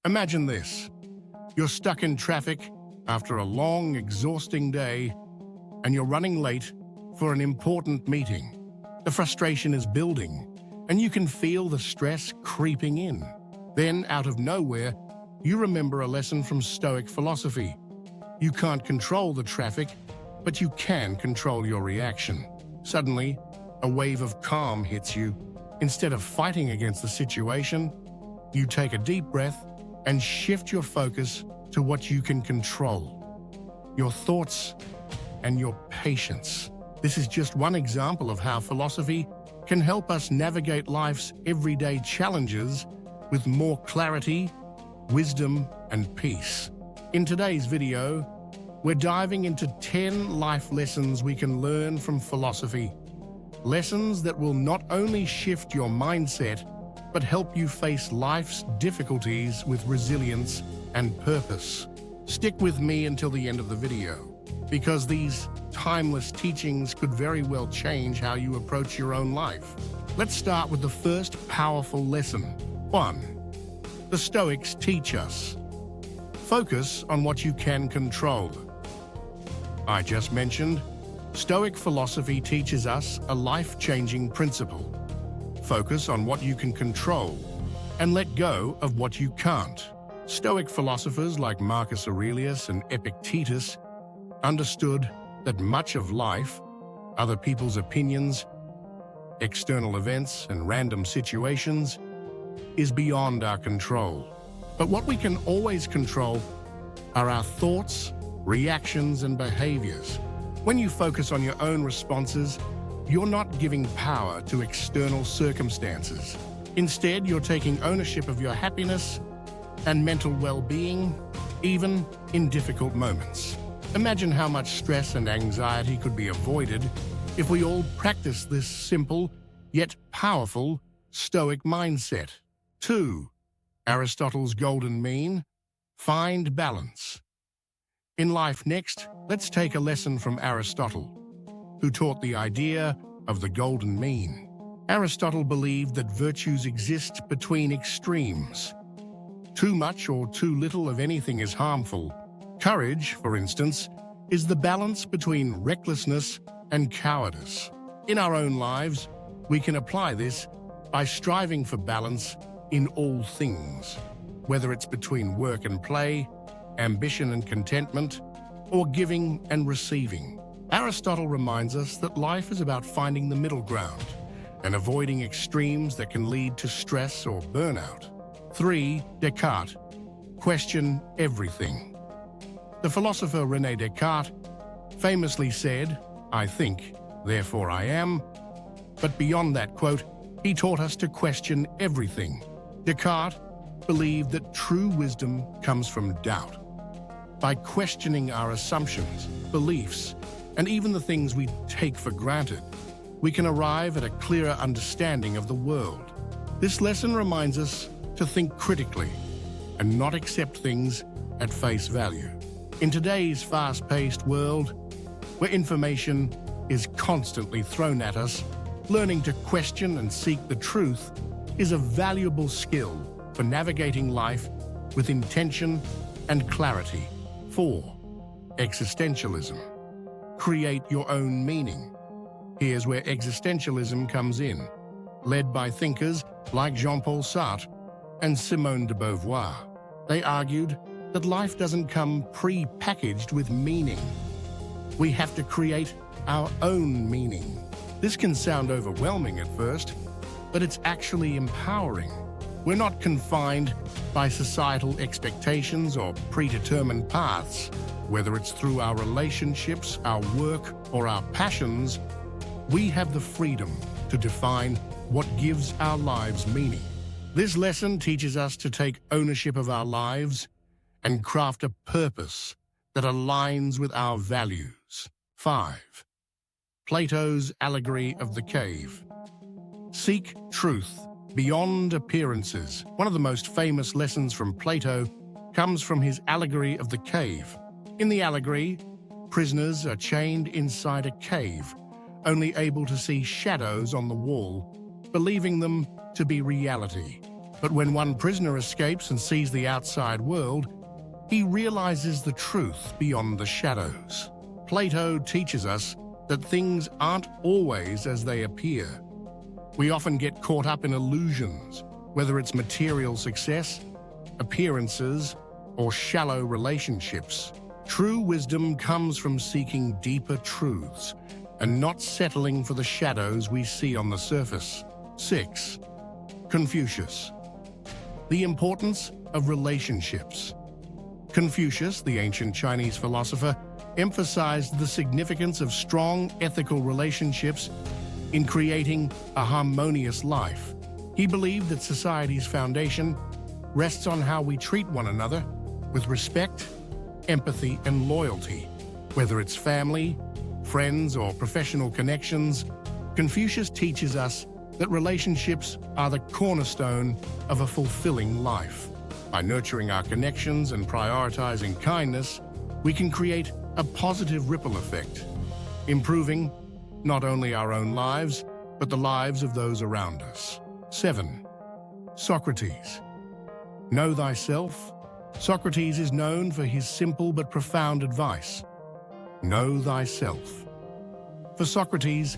Imagine this. You're stuck in traffic after a long, exhausting day, and you're running late for an important meeting. The frustration is building, and you can feel the stress creeping in. Then, out of nowhere, you remember a lesson from Stoic philosophy. You can't control the traffic, but you can control your reaction. Suddenly, a wave of calm hits you. Instead of fighting against the situation, you take a deep breath and shift your focus to what you can control: your thoughts and your patience. This is just one example of how philosophy can help us navigate life's everyday challenges with more clarity, wisdom, and peace. In today's video, we're diving into 10 life lessons we can learn from philosophy. Lessons that will not only shift your mindset, but help you face life's difficulties with resilience and purpose. Stick with me until the end of the video, because these timeless teachings could very well change how you approach your own life. Let's start with the first powerful lesson. 1. The Stoics teach us: focus on what you can control. I just mentioned, Stoic philosophy teaches us a life-changing principle. Focus on what you can control and let go of what you can't. Stoic philosophers like Marcus Aurelius and Epictetus understood that much of life, other people's opinions, external events, and random situations, is beyond our control. But what we can always control are our thoughts, reactions, and behaviors. When you focus on your own responses, you're not giving power to external circumstances. Instead, you're taking ownership of your happiness and mental well-being, even in difficult moments. Imagine how much stress and anxiety could be avoided if we all practice this simple yet powerful Stoic mindset. 2. Aristotle's golden mean: find balance. In life next, let's take a lesson from Aristotle, who taught the idea of the golden mean. Aristotle believed that virtues exist between extremes. Too much or too little of anything is harmful. Courage, for instance, is the balance between recklessness and cowardice. In our own lives, we can apply this by striving for balance in all things, whether it's between work and play, ambition and contentment, or giving and receiving. Aristotle reminds us that life is about finding the middle ground and avoiding extremes that can lead to stress or burnout. 3. Descartes: question everything. The philosopher René Descartes famously said, "I think, therefore I am." But beyond that quote, he taught us to question everything. Descartes believed that true wisdom comes from doubt. By questioning our assumptions, beliefs, and even the things we take for granted, we can arrive at a clearer understanding of the world. This lesson reminds us to think critically and not accept things at face value. In today's fast-paced world, where information is constantly thrown at us, learning to question and seek the truth is a valuable skill for navigating life with intention and clarity. 4. Existentialism: create your own meaning. Here's where existentialism comes in, led by thinkers like Jean-Paul Sartre and Simone de Beauvoir. They argued that life doesn't come pre-packaged with meaning. We have to create our own meaning. This can sound overwhelming at first, but it's actually empowering. We're not confined by societal expectations or predetermined paths. Whether it's through our relationships, our work, or our passions, we have the freedom to define what gives our lives meaning. This lesson teaches us to take ownership of our lives and craft a purpose that aligns with our values. 5. Plato's allegory of the cave: seek truth beyond appearances. One of the most famous lessons from Plato comes from his allegory of the cave. In the allegory, prisoners are chained inside a cave, only able to see shadows on the wall, believing them to be reality. But when one prisoner escapes and sees the outside world, he realizes the truth beyond the shadows. Plato teaches us that things aren't always as they appear. We often get caught up in illusions, whether it's material success, appearances, or shallow relationships. True wisdom comes from seeking deeper truths and not settling for the shadows we see on the surface. 6. Confucius. The importance of relationships. Confucius, the ancient Chinese philosopher, emphasized the significance of strong ethical relationships in creating a harmonious life. He believed that society's foundation rests on how we treat one another with respect, empathy, and loyalty. Whether it's family, friends, or professional connections, Confucius teaches us that relationships are the cornerstone of a fulfilling life. By nurturing our connections and prioritizing kindness, we can create a positive ripple effect, improving not only our own lives, but the lives of those around us. 7. Socrates. Know thyself. Socrates is known for his simple but profound advice. Know thyself. For Socrates,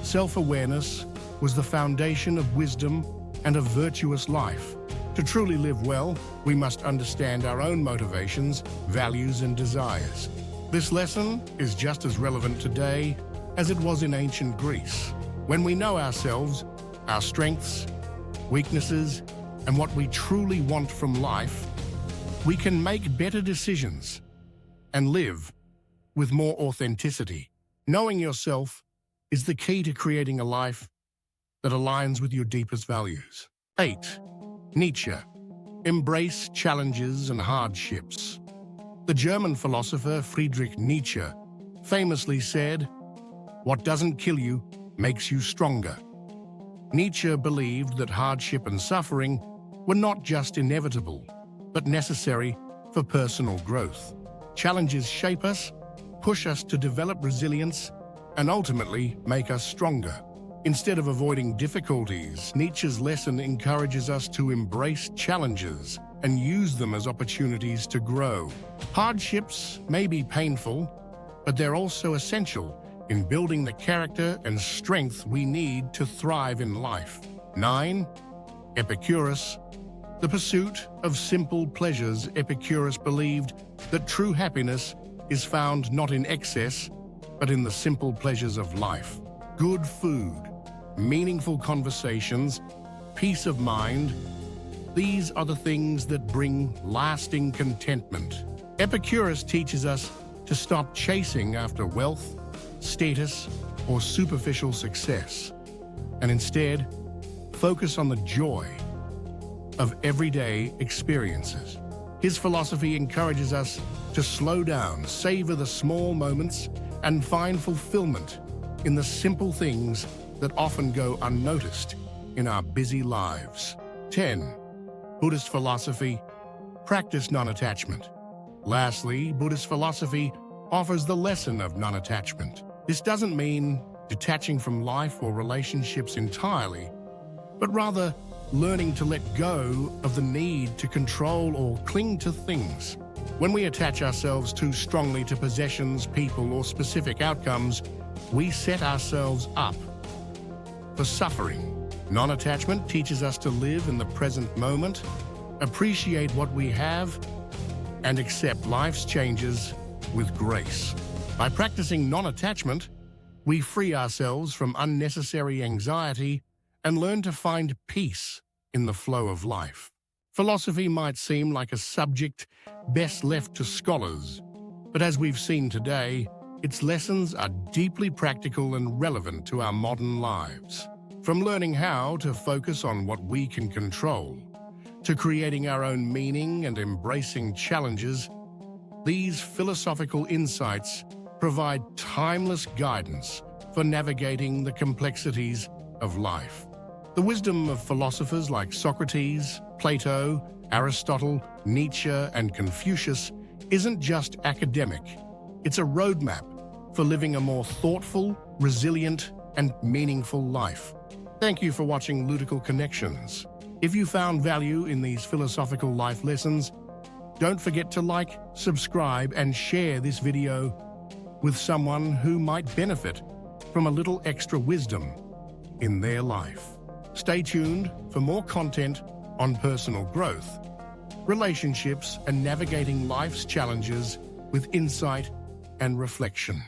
self-awareness was the foundation of wisdom and a virtuous life. To truly live well, we must understand our own motivations, values, and desires. This lesson is just as relevant today as it was in ancient Greece. When we know ourselves, our strengths, weaknesses, and what we truly want from life, we can make better decisions and live with more authenticity. Knowing yourself is the key to creating a life that aligns with your deepest values. 8. Nietzsche. Embrace challenges and hardships. The German philosopher Friedrich Nietzsche famously said, "What doesn't kill you makes you stronger." Nietzsche believed that hardship and suffering were not just inevitable, but necessary for personal growth. Challenges shape us, push us to develop resilience, and ultimately make us stronger. Instead of avoiding difficulties, Nietzsche's lesson encourages us to embrace challenges and use them as opportunities to grow. Hardships may be painful, but they're also essential in building the character and strength we need to thrive in life. 9. Epicurus. The pursuit of simple pleasures. Epicurus believed that true happiness is found not in excess, but in the simple pleasures of life. Good food, meaningful conversations, peace of mind, these are the things that bring lasting contentment. Epicurus teaches us to stop chasing after wealth, status, or superficial success, and instead focus on the joy of everyday experiences. His philosophy encourages us to slow down, savor the small moments, and find fulfillment in the simple things that often go unnoticed in our busy lives. 10. Buddhist philosophy. Practice non-attachment. Lastly, Buddhist philosophy offers the lesson of non-attachment. This doesn't mean detaching from life or relationships entirely, but rather learning to let go of the need to control or cling to things. When we attach ourselves too strongly to possessions, people, or specific outcomes, we set ourselves up for suffering. Non-attachment teaches us to live in the present moment, appreciate what we have, and accept life's changes with grace. By practicing non-attachment, we free ourselves from unnecessary anxiety and learn to find peace in the flow of life. Philosophy might seem like a subject best left to scholars, but as we've seen today, its lessons are deeply practical and relevant to our modern lives. From learning how to focus on what we can control, to creating our own meaning and embracing challenges, these philosophical insights provide timeless guidance for navigating the complexities of life. The wisdom of philosophers like Socrates, Plato, Aristotle, Nietzsche, and Confucius isn't just academic. It's a roadmap for living a more thoughtful, resilient, and meaningful life. Thank you for watching Ludical Connections. If you found value in these philosophical life lessons, don't forget to like, subscribe, and share this video with someone who might benefit from a little extra wisdom in their life. Stay tuned for more content on personal growth, relationships, and navigating life's challenges with insight and reflection.